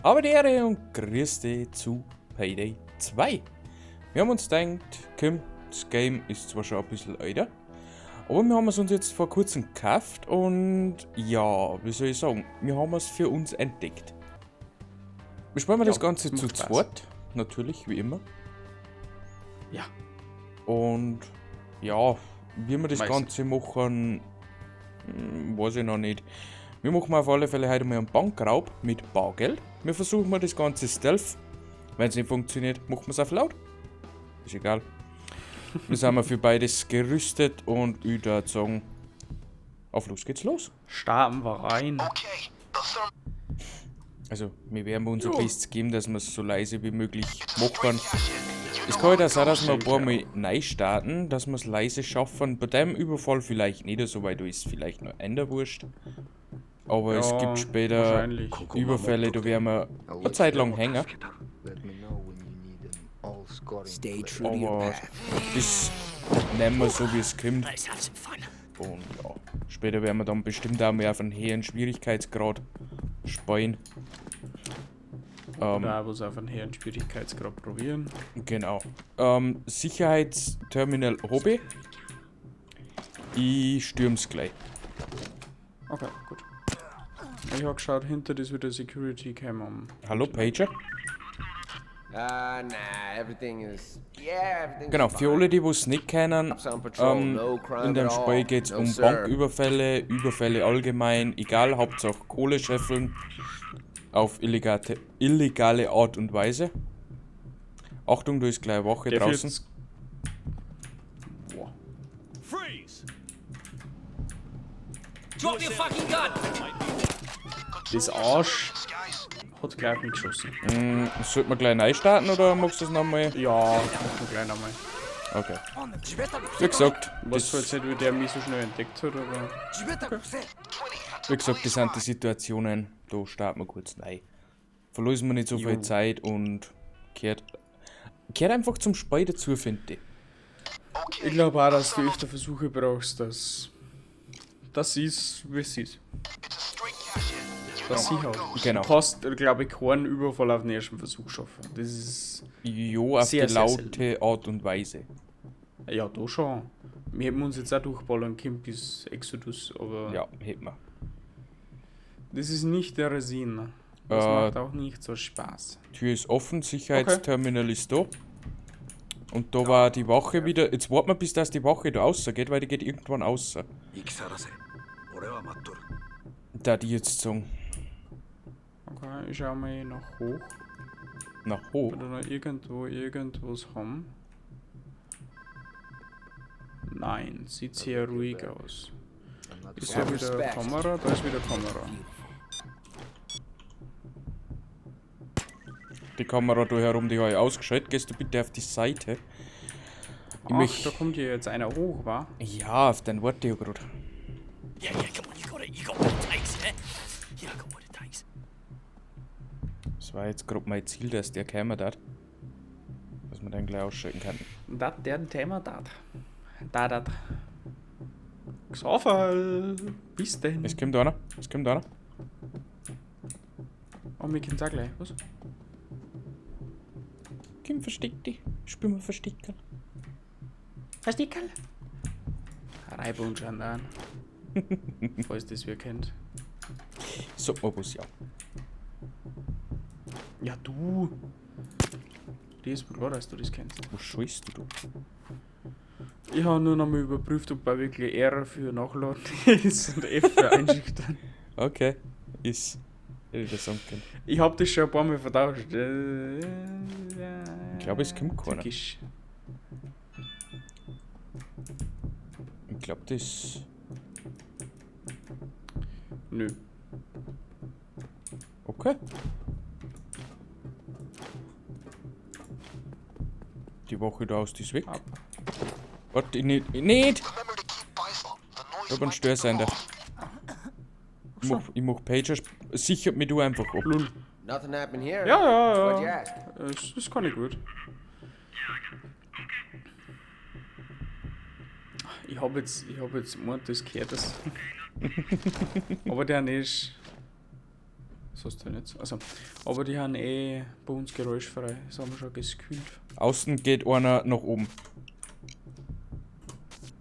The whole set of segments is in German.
Aber die Ehre und grüß dich zu Payday 2. Wir haben uns gedacht, Kim, das Game ist zwar schon ein bisschen älter, aber wir haben es uns jetzt vor kurzem gekauft und ja, wie soll ich sagen, wir haben es für uns entdeckt. Wir spielen das Ganze zu zweit, natürlich, wie immer. Ja. Und ja, wie wir das Ganze machen, weiß ich noch nicht. Wir machen auf alle Fälle heute mal einen Bankraub mit Bargeld. Wir versuchen mal das Ganze Stealth. Wenn es nicht funktioniert, machen wir es auf laut. Ist egal. Wir sind für beides gerüstet und ich würde sagen, auf los geht's los. Starten wir rein. Also, wir werden uns ein Bestes geben, dass wir es so leise wie möglich machen. Es kann halt auch sein, dass wir ein paar Mal neu starten, dass wir es leise schaffen. Bei dem Überfall vielleicht nicht so, weil du ist vielleicht noch in der Wurst. Aber es gibt später Überfälle, da werden wir eine Zeit lang hängen. Aber das nehmen wir so, wie es kommt. Und ja, später werden wir dann bestimmt auch mehr auf einen höheren Schwierigkeitsgrad spielen. Oder was auf einen höheren Schwierigkeitsgrad probieren. Genau. Sicherheitsterminal Hobby. Ich stürm's gleich. Okay, gut. Ich habe geschaut, hinter das wieder Security Cam. Hallo, Pager. Nah, everything is. Yeah, everything's Genau, für alle, die es nicht kennen, in dem Spiel geht es um Banküberfälle, Überfälle allgemein, egal, Hauptsache Kohle scheffeln auf illegale Art und Weise. Achtung, da ist gleich eine Wache draußen. Boah. Freeze! Drop your fucking gun! Das Arsch hat gleich nicht geschossen. Sollte man gleich neu starten oder magst du das nochmal? Ja, machen wir gleich nochmal. Okay. Wie gesagt, Was jetzt nicht, wie der mich so schnell entdeckt hat, aber. wie gesagt, das sind die Situationen, da starten wir kurz neu. Verlosen wir nicht so viel Zeit und gehört einfach zum Spiel dazu, finde ich. Ich glaube auch, dass du öfter Versuche brauchst, dass das ist, wie es ist. Das sie halt. Genau. Du kannst, glaube ich, keinen Überfall auf den ersten Versuch schaffen. Das ist. Jo, auf Sehr, die sehr laute Art und Weise. Ja, da schon. Wir hätten uns jetzt auch durchballern können bis Exodus, aber. Ja, hätten wir. Das ist nicht der Sinn. Das macht auch nicht so Spaß. Tür ist offen, Sicherheitsterminal ist da. Und da war die Wache wieder. Jetzt warten wir, bis das die Wache da rausgeht, weil die geht irgendwann raus. Da die jetzt sagen. Okay, ich schau mal nach hoch. Nach hoch. Oder noch irgendwas haben. Nein, sieht sehr ruhig aus. Ist da wieder Kamera? Da ist wieder Kamera. Die Kamera da herum, die habe ich ausgeschaltet. Gehst du bitte auf die Seite. Ach, da kommt hier jetzt einer hoch, wa? Ja, auf den warte ich gerade. Yeah, come on, you got what it takes, yeah? Yeah, I got what it takes. Das war jetzt gerade mein Ziel, dass der käme da. Dass wir dann gleich ausschalten kann. Das der Thema dat. Dat. Xafal. Bis denn. Es kommt einer. Oh, wir können auch gleich. Was? Kim, versteck dich. Spiel mal Versteckerl. Versteckerl? Reibe uns schon an. Falls das wer kennt. Sag mal was, ja. Ja, du. Das ist mir klar, dass du das kennst. Was scheißt du? Ich habe nur noch mal überprüft, ob bei wirklich R für Nachladen ist und F für Einschüchtern. Okay. Ist. Hätte ich das sagen können. Ich habe das schon ein paar Mal vertauscht. Ich glaube, es kommt keiner. Tückisch. Ich glaube, das. Nö. Okay. Die Woche da aus, die ist weg. Warte, nicht! Ich hab einen Störsender. Ich mach Pager, sichert mich du einfach ab. Nothing happened here. Ja. What'd you ask? Das kann ich gut. Ich hab jetzt gemeint, das gehört das. Aber der nicht. So ist der nicht. Also, aber die haben eh bei uns geräuschfrei. Das haben wir schon geskühlt. Außen geht einer nach oben.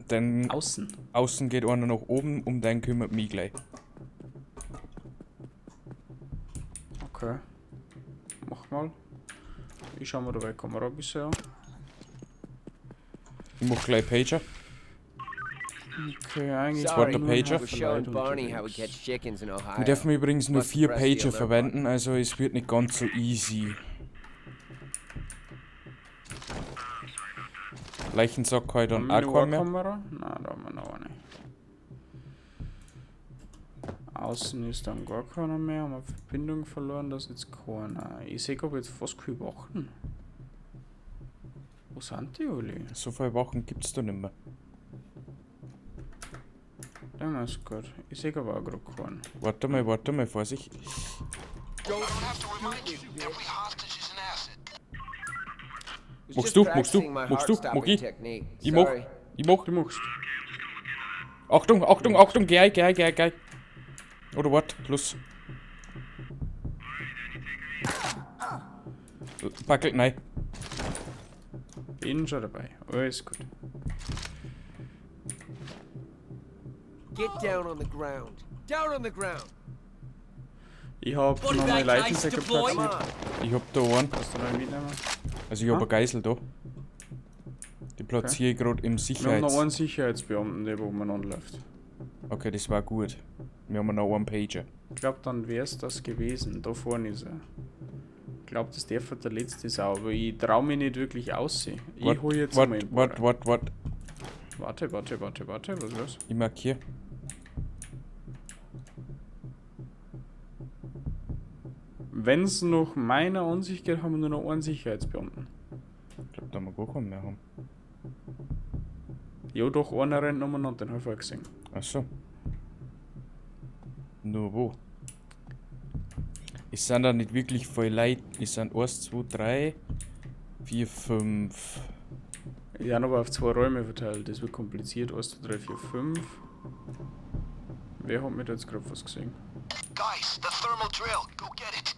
Dann außen geht einer nach oben, um den kümmert mich gleich. Okay. Mach mal. Ich schau mir dabei Kamera bisher an. Ich mach gleich Pager. Okay, eigentlich Sorry, nur Pager. ein We're showing Verleih Barney how we unterwegs. catch chickens in Ohio. Wir dürfen übrigens nur Must 4 press the Pager alert verwenden, also es wird nicht ganz so easy. Leichensack heute Haben und wir eine Aqua mehr. Kamera? Nein, da haben wir noch eine. Außen ist dann gar keiner mehr, haben wir Verbindung verloren, das ist jetzt keiner. Ich sehe aber jetzt fast keine Wachen. Wo sind die alle? So viele Wochen gibt's da nicht mehr. Dann ist gut. Ich sehe aber auch gerade keinen. Warte mal, Vorsicht. Was Machst just du, practicing my machst du, heart-stopping mach ich. technique. Ich mach. Sorry. Ich mach. Du machst. Achtung, geh. Oder warte, los. Packel, nein. Bin schon dabei. Alles gut. Get down on the ground. Down on the ground. Ich hab Body noch meine bag Leichensäcke case deployed. Come platziert. on. Ich hab da einen. Hast du noch einen mitnehmen? Also ich hab Ah? eine Geisel da. Die platziere ich gerade im Wir haben noch Sicherheits... einen Sicherheitsbeamten, der wo umeinander läuft. Okay, das war gut. Wir haben noch einen Pager. Ich glaub, dann wär's das gewesen. Da vorne ist er. Ich glaub, dass der der letzte ist auch, aber ich trau mich nicht wirklich aussehen. Ich hol jetzt mal einen Bohrer. Warte. Warte, was ist los? Ich markiere. Wenn's nach meiner Ansicht geht, haben wir nur noch einen Sicherheitsbeamten. Ich glaube, da haben wir gar keinen mehr haben. Ja, doch, einer rennt umeinander, den hab ich vorher gesehen. Achso. Nur wo? Es sind da nicht wirklich viele Leute. Es sind 1, 2, 3, 4, 5. Die haben aber auf 2 Räume verteilt, das wird kompliziert. 1, 2, 3, 4, 5. Wer hat mir da jetzt gerade was gesehen? Guys, the thermal drill. Go get it.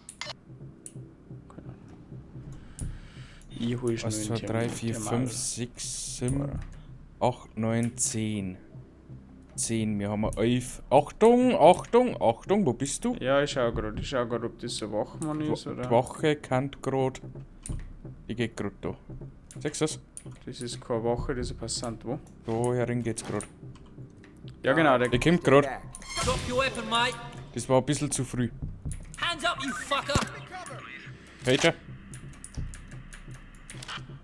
Ich hol schon 1, 2, 3, 4, 5, 6, 7, 8, 9, 10. 10, wir haben 11. Achtung, wo bist du? Ja, ich schau grad, ob das ein Wachmann ist Die oder. Wache kennt gerade. Die geht gerade da. Siehst du das? Das ist keine Wache, das ist ein Passant, wo? Da herin geht's gerade. Ja genau, der Der kommt gerade. Back. Drop your weapon, mate. Das war ein bisschen zu früh. Hands up, you fucker. Pager?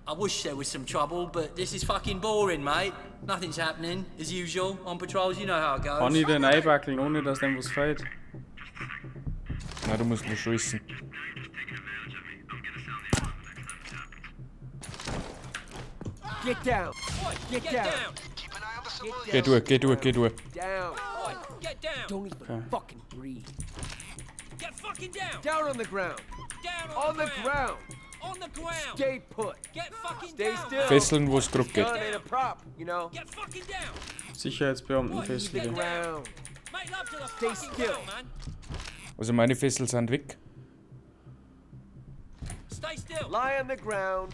I wish there was some trouble, but this is fucking boring, mate. Nothing's happening, as usual. On patrols, you know how it kann goes. ich den einbackeln, ohne dass dem was fällt? Nein, du musst nur schießen. Get down. Get down. down. Keep an eye on the Get civilians. Geh durch. Down. Oi, get down. Don't even Okay. fucking breathe. Get fucking down. Down on the ground. Down On the ground. On the ground. Stay put. Get fucking Stay down. still. mate. Fesseln, wo es gerade geht. Gun ain't a prop, you know. Get fucking down. Sicherheitsbeamten Leave the festlegen. ground. Make love to the Stay fucking still. ground, man. Also meine Fesseln sind weg. Stay still. Lie on the ground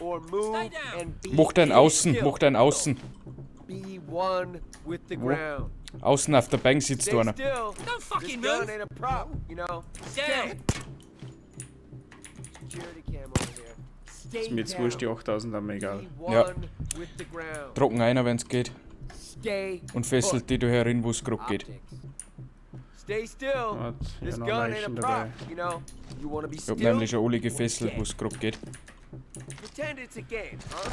or move Stay down. and be Mach dein Außen, still. mach dein Außen. Be one with the Wo? ground. Außen auf der Bank sitzt Stay einer. still. Don't This fucking gun move. ain't a prop, you know. Down. Security cam over here. Stay Ist mir jetzt down. wurscht, die 8000 haben mir Be egal. one Ja. with the ground. Trocken einer, wenn's geht. Stay Und fesselt die da herin, wo es gerade geht. Optics. Stay still. Hat This ja noch gun ain't a Leichen prop, dabei. you know. You wanna be Ich hab still? nämlich schon alle gefesselt, wo es gerade geht. Pretend it's a game, huh?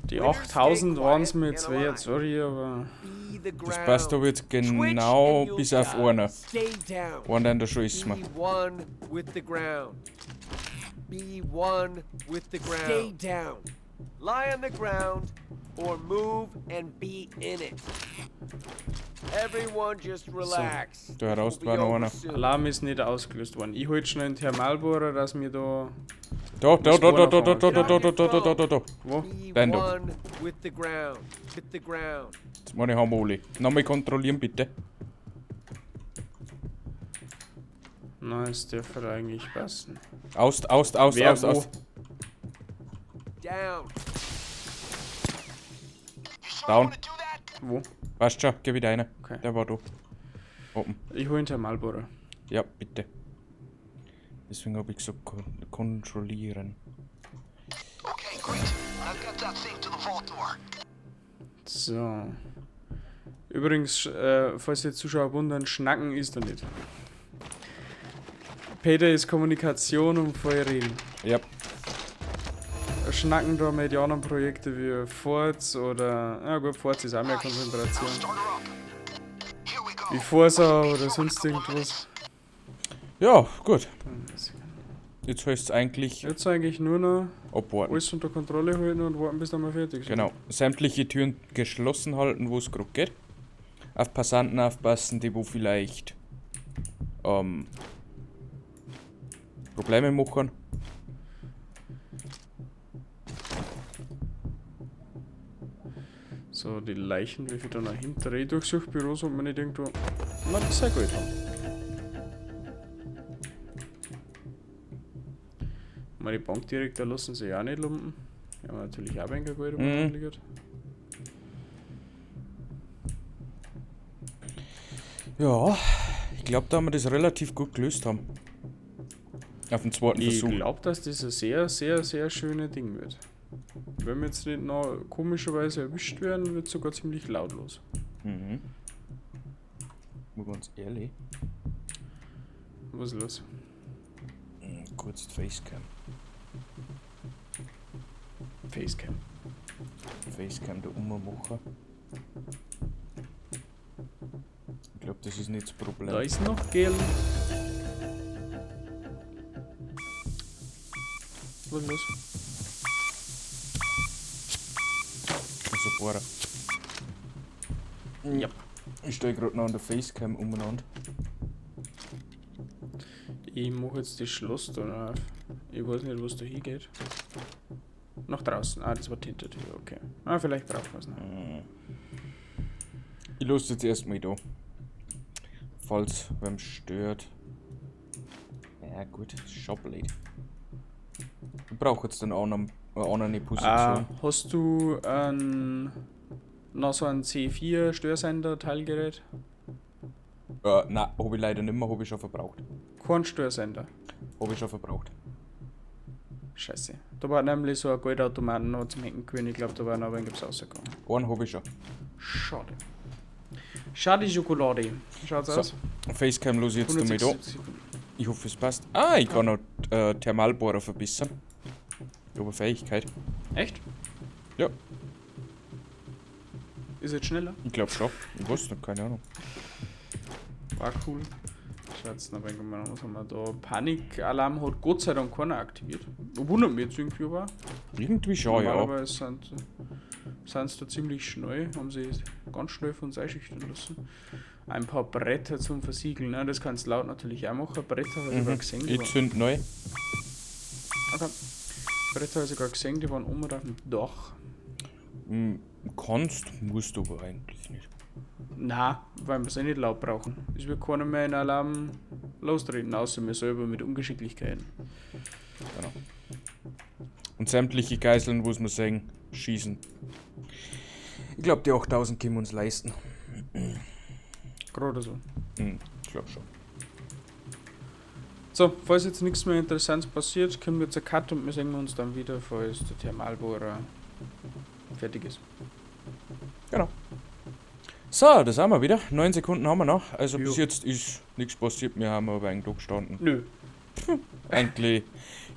Die 8000 waren es mir jetzt wert, sorry, aber. Be the ground. Das passt aber jetzt Twitch genau and you'll bis auf die. einer. Stay down. Einer in der Schuhe ist mir. Be one with the ground. Be one with the ground. Stay down. Lie on the ground or move and be in it. Everyone just relax. da heraus It will war be noch over einer. soon. Alarm ist nicht ausgelöst worden. Ich hol schnell einen Thermalbohrer, dass wir da. Da. Wo? Be Dein da. one with the ground. With the ground. Jetzt meine haben wir alle. Nochmal kontrollieren bitte. Na, es dürfte eigentlich passen. Aus. Wer wo? Down. Down. Do that? Wo? Weißt schon, geh wieder rein. Okay. Der war da. Oben. Ich hole hinter Marlboro. Ja, bitte. Deswegen habe ich gesagt, kontrollieren. Okay, great. I've got that thing to the vault door. So. Übrigens, falls die Zuschauer wundern, Schnacken ist er nicht. Peter ist Kommunikation und vorher reden. Ja. Schnacken da mit anderen Projekten wie Forts oder... Ja gut, Forts ist auch mehr Konzentration. Start her up. Here we go. Wie Forza oder sonst irgendwas. Ja, gut. Jetzt heißt es eigentlich Jetzt eigentlich nur noch abwarten. alles unter Kontrolle halten und warten, bis dann mal fertig sind. Genau. Sämtliche Türen geschlossen halten, wo es gerade geht. Auf Passanten aufpassen, die wo vielleicht Probleme machen. So, die Leichen, wie viel da noch hinter Durchsuchbüros und man nicht irgendwo... Na, das sehr gut haben. Meine Bankdirektor lassen sie ja auch nicht lumpen. Ja, natürlich auch ein Geld, um liegt. Ja, ich glaube, da haben wir das relativ gut gelöst haben. Auf den zweiten Ich Versuch. glaube, dass das ein sehr, sehr, sehr schönes Ding wird. Wenn wir jetzt nicht noch komischerweise erwischt werden, wird es sogar ziemlich lautlos. Mhm. Nur ganz ehrlich. Was ist los? Kurz die Facecam. Facecam. Facecam da ummachen. Ich glaube, das ist nicht das Problem. Da ist noch Geld. Was ist los? Also bohren. Ja. Ich stehe gerade noch an der Facecam umeinander. Ich mache jetzt das Schloss da noch auf. Ich weiß nicht, was da hingeht. Nach draußen. Ah, das war tinted. Okay. Ah, vielleicht braucht man es noch. Ich lasse jetzt erstmal da. Falls wem stört. Ja gut, schon blöd. Ich brauche jetzt eine andere Position. Hast du noch so ein C4 Störsender Teilgerät? Nein, habe ich leider nicht mehr, habe ich schon verbraucht. Kein Störsender. Habe ich schon verbraucht. Scheiße. Da war nämlich so ein Geldautomaten noch zum Henken gewesen. Ich glaube, da war noch ein wenig rausgekommen. Einen habe ich schon. Schade. Schade Schokolade. Schaut's So. aus? Facecam los jetzt damit da. 176 Sekunden. Ich hoffe es passt. Ah, ich kann noch Thermalbohrer verbessern. Ich habe eine Fähigkeit. Echt? Ja, Ist jetzt schneller? ich glaube schon. Ich weiß noch, keine Ahnung. War cool. Schaut's noch ein wenig mal an, was haben wir da? Panikalarm hat Gott sei Dank keiner aktiviert. Wundert mich jetzt irgendwie aber. Irgendwie schon, ja. Normalerweise sind sie da ziemlich schnell, haben sie ganz schnell von uns einschüchtern lassen. Ein paar Bretter zum Versiegeln, ne? Das kannst du laut natürlich auch machen. Bretter habe ich sogar gesehen. Die Ich zünd neu. okay. Bretter habe ich sogar gesehen, die waren oben auf dem Dach. Kannst, musst du aber eigentlich nicht. Nein, weil wir es nicht laut brauchen. Es wird keiner mehr in Alarm lostreten, außer mir selber mit Ungeschicklichkeiten. Genau. Und sämtliche Geiseln, muss man sagen, schießen. Ich glaube, die 8000 können wir uns leisten. Gerade so. Ich glaube schon. So, falls jetzt nichts mehr Interessantes passiert, können wir jetzt einen Cut und wir sehen uns dann wieder, falls der Thermalbohrer fertig ist. Genau. So, das haben wir wieder. 9 Sekunden haben wir noch. Also Jo. bis jetzt ist nichts passiert. Wir haben aber eigentlich da gestanden. Nö. Eigentlich,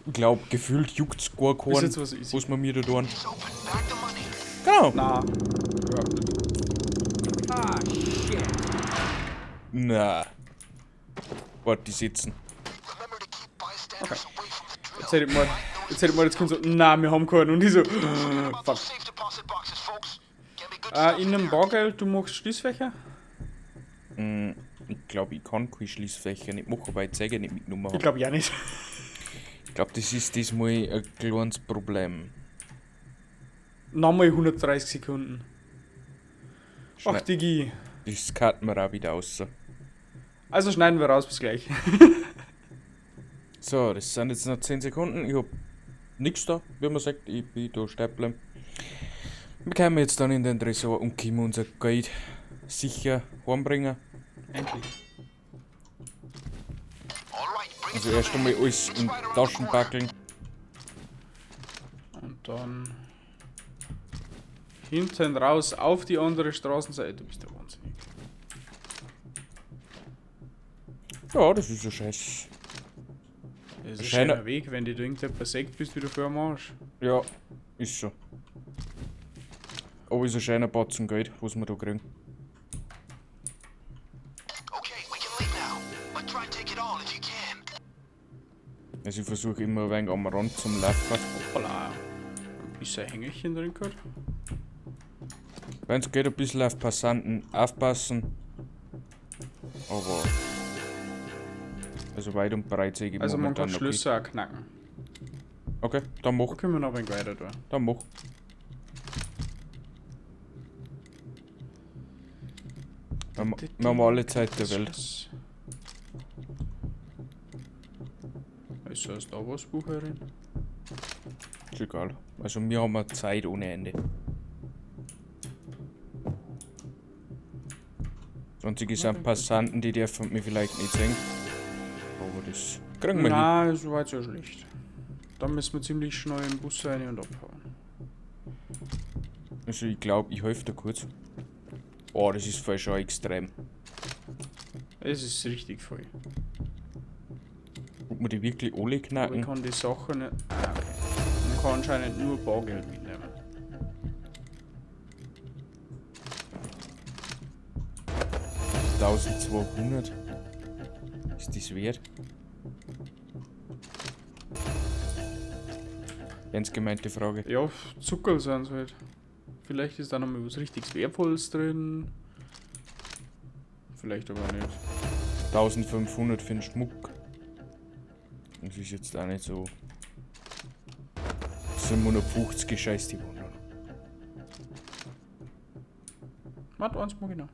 ich glaube, gefühlt juckt es gar Ist keinen, jetzt was easy. was wir mir da tun. It's open. Back the money. Genau. Na. Überhaupt nicht. Ah, shit. Na. Warte, die sitzen. Remember to keep bystanders away from the drill. Jetzt hätte ich mal das Kind so, na, wir haben keinen. Und ich so, About fuck. those safe deposit boxes, folks. Get me good stuff In einem here. Bargeld, du machst Schließfächer? Ich glaube, ich kann keine Schließfächer nicht machen, weil ich Zeige nicht mitgenommen Ich habe. glaube ja nicht. Ich glaube, das ist diesmal ein kleines Problem. Nochmal 130 Sekunden. Ach, Schneid- Digi. Das cutten wir auch wieder raus. Also schneiden wir raus, bis gleich. So, das sind jetzt noch 10 Sekunden. Ich hab nichts da, wie man sagt. Ich bin da stehen bleiben. Wir kommen jetzt dann in den Tresor und können unser Geld sicher heimbringen. Endlich. Also erst einmal alles in Taschen packen. Und dann hinten raus auf die andere Straßenseite. Du bist ja wahnsinnig. Ja, das ist ein Scheiß. Das ist ein Scheiner- schöner Weg, wenn die da irgendetwas sagt, bist du wieder für am Arsch. Ja, ist so. Aber ist ein schöner Batzen Geld, was wir da kriegen. Okay, we can leave now. But try and take it all if you can. Also ich versuche immer ein wenig am Rand zum Laufen. Hoppala. Ein bisschen Hängerchen drin gehabt. Wenn es geht, ein bisschen auf Passanten aufpassen. Aber... Also weit und breit sehe ich Also man momentan kann noch Schlüsse auch knacken. nicht. Okay, dann mach. Da können wir noch ein wenig weiter tun. Dann mach. Wir haben alle Zeit der Welt. Ist das da was, Bucherin? Ist egal. Also wir haben Zeit ohne Ende. 20 sind Passanten, die dürfen mich vielleicht nicht sehen. Aber das kriegen wir hin. Nein, so weit so schlecht. Dann müssen wir ziemlich schnell im Bus rein und abhauen. Also ich glaube, ich helfe dir kurz. Oh, das ist voll schon extrem. Es ist richtig voll. Ob wir die wirklich alle Aber ich knacken? kann die Sachen nicht. Ah, okay. Man kann anscheinend nur Bargeld mitnehmen. Ja. 1200. Ist das wert? Ernst gemeinte Frage. Ja, Zuckerl sind es halt. Vielleicht ist da noch mal was richtig Wertvolles drin. Vielleicht aber nicht. 1500 für den Schmuck. Das ist jetzt auch nicht so. 750 scheiß die Wunder. Warte, eins mal genau.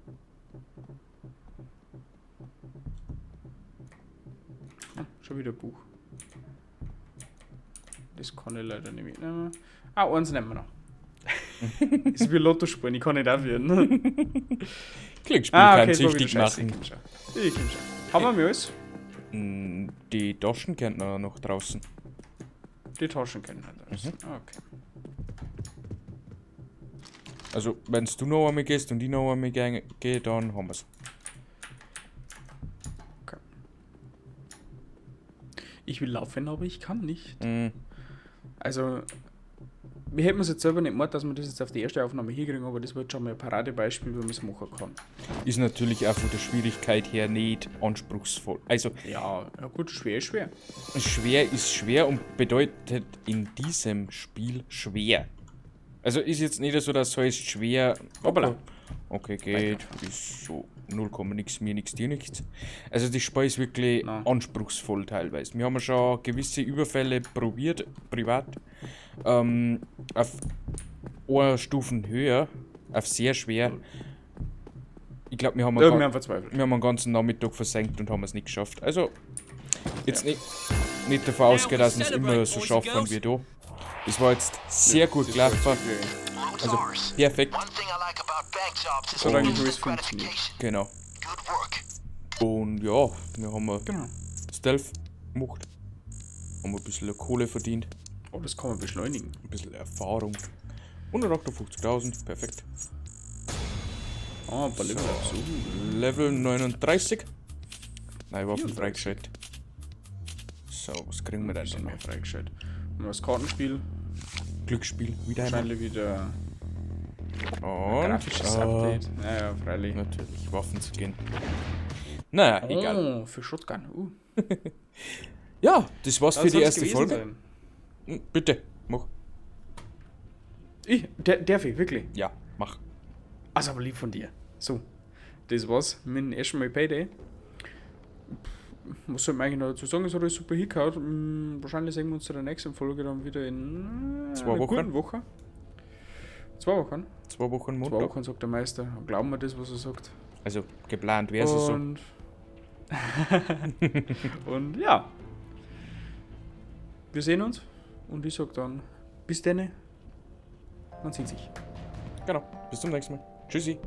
Ah, schon wieder ein Buch. Das kann ich leider nicht mitnehmen. Ah, eins nehmen wir noch. Ist wie Lotto spielen, ich kann nicht aufhören. Klickspiel Ah, kann okay, es richtig machen. Ich komm schon. Haben wir alles? Die Taschen kennt man noch draußen. Die Taschen kennen halt alles. Okay. Also, wenn du noch einmal gehst und ich noch einmal gehe, dann haben wir es. Okay. Ich will laufen, aber ich kann nicht. Also, wir hätten es jetzt selber nicht gemacht, dass wir das jetzt auf die erste Aufnahme hinkriegen, aber das wird schon mal ein Paradebeispiel, wie man es machen kann. Ist natürlich auch von der Schwierigkeit her nicht anspruchsvoll. Also, Ja, ja gut, schwer ist schwer. schwer ist schwer und bedeutet in diesem Spiel schwer. Also ist jetzt nicht so, dass es heißt schwer. Hoppala. Okay, geht. Ist so 0, nix, mir nix, dir nichts. Also das Spiel ist wirklich Nein. anspruchsvoll teilweise. Wir haben schon gewisse Überfälle probiert, privat. Auf eine Stufen höher, auf sehr schwer. Ich glaube, wir haben Ja, wir haben verzweifelt. wir haben einen ganzen Nachmittag versenkt und haben es nicht geschafft. Also, jetzt nicht davon ausgehen, dass wir es immer so schaffen wie da. Das war jetzt sehr gut gelaufen. Also, perfekt. One thing I like about bank jobs is Solange instant alles funktioniert. gratification. Genau. Good work. Und ja, wir haben Genau. Stealth gemacht. Haben ein bisschen Kohle verdient. Oh, das kann man beschleunigen. Ein bisschen Erfahrung. 158.000, perfekt. Ah, ein paar Level so. Level 39. Nein, Waffen freigeschaltet. So, was kriegen wir denn Dann noch? noch freigeschaltet. Und das Kartenspiel. Glücksspiel, wieder einmal. Wahrscheinlich wieder Und, grafisches Update. Naja, freilich. natürlich, Waffen zu gehen. Naja, egal. Oh, für Shotgun. Ja, das war's für die Soll's erste gewesen Folge. sein. Bitte, mach. Darf ich, wirklich? Ja, mach. Also aber lieb von dir. So, das war's mit dem ersten Mal Payday. Was soll man eigentlich noch dazu sagen? Es hat alles super hingehauen. Wahrscheinlich sehen wir uns in der nächsten Folge dann wieder in 2 einer Wochen. guten Woche. 2 Wochen? 2 Wochen 2 Montag. Wochen sagt der Meister. Glauben wir das, was er sagt. Also, geplant wäre es so. Und und ja. wir sehen uns und ich sag dann bis denne. Man sieht sich. Genau, bis zum nächsten Mal. Tschüssi.